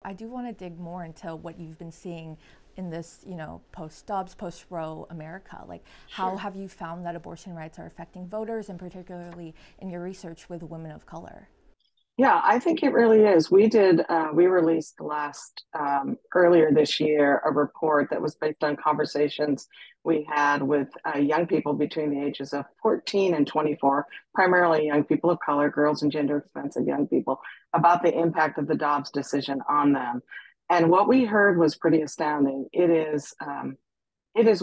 I do want to dig more into what you've been seeing in this, post-Dobbs, post-Roe America. Like, how Sure. have you found that abortion rights are affecting voters, and particularly in your research with women of color? Yeah, I think it really is. We released earlier this year, a report that was based on conversations we had with young people between the ages of 14 and 24, primarily young people of color, girls and gender expensive young people, about the impact of the Dobbs decision on them. And what we heard was pretty astounding. It is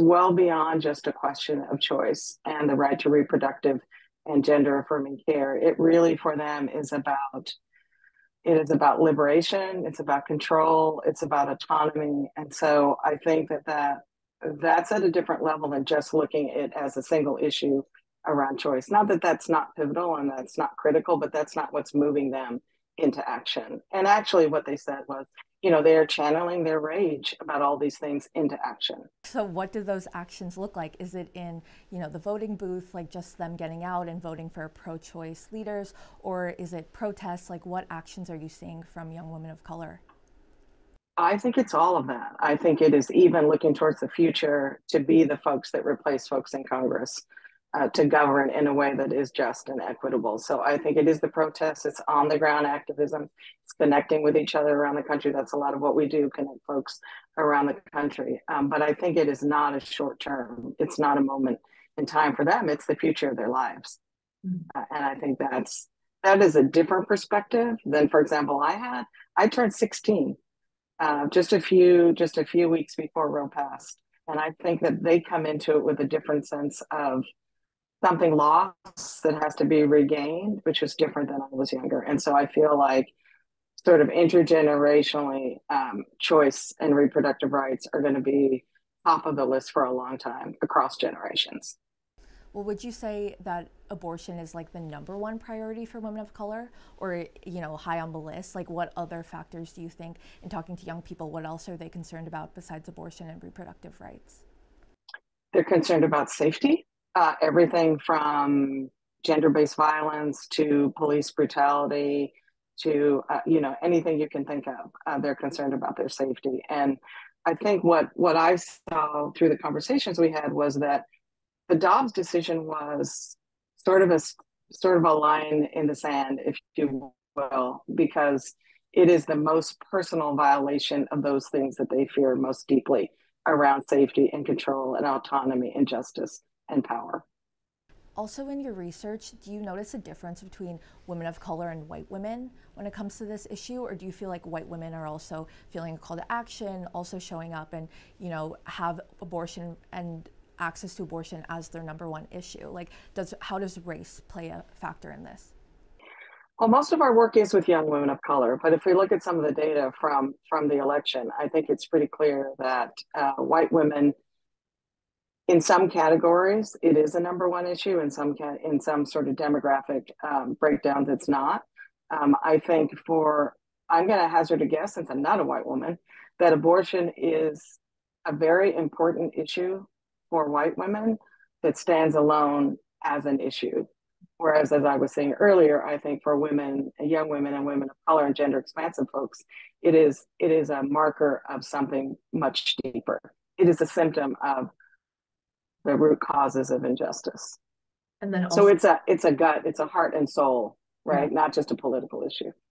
well beyond just a question of choice and the right to reproductive and gender affirming care. It really for them is about liberation, it's about control, it's about autonomy. And so I think that's at a different level than just looking at it as a single issue around choice. Not that that's not pivotal and that's not critical, but that's not what's moving them into action. And actually, what they said was, they're channeling their rage about all these things into action. So what do those actions look like? Is it in, the voting booth, like just them getting out and voting for pro-choice leaders, or is it protests? Like, what actions are you seeing from young women of color? I think it's all of that. I think it is even looking towards the future to be the folks that replace folks in Congress, to govern in a way that is just and equitable. So I think it is the protests, it's on the ground activism, it's connecting with each other around the country. That's a lot of what we do, connect folks around the country. But I think it is not a short term, it's not a moment in time for them, it's the future of their lives. And I think that is a different perspective than, for example, I had. I turned 16 just a few weeks before Roe passed. And I think that they come into it with a different sense of something lost that has to be regained, which was different than I was younger. And so I feel like sort of intergenerationally, choice and reproductive rights are going to be top of the list for a long time across generations. Well, would you say that abortion is like the number one priority for women of color, or, high on the list? Like, what other factors do you think, in talking to young people, what else are they concerned about besides abortion and reproductive rights? They're concerned about safety, everything from gender-based violence to police brutality to anything you can think of. They're concerned about their safety, and I think what I saw through the conversations we had was that the Dobbs decision was sort of a sort of a line in the sand, if you will, because it is the most personal violation of those things that they fear most deeply around safety and control and autonomy and justice and power. Also, in your research, do you notice a difference between women of color and white women when it comes to this issue? Or do you feel like white women are also feeling a call to action, also showing up and, have abortion and access to abortion as their number one issue? Like, how does race play a factor in this? Well, most of our work is with young women of color, but if we look at some of the data from the election, I think it's pretty clear that white women, in some categories, it is a number one issue. In some sort of demographic breakdowns, it's not. I think I'm going to hazard a guess, since I'm not a white woman, that abortion is a very important issue for white women that stands alone as an issue. Whereas, as I was saying earlier, I think for women, young women and women of color and gender expansive folks, it is a marker of something much deeper. It is a symptom of the root causes of injustice. And then So also, it's a gut, it's a heart and soul, right? Not just a political issue.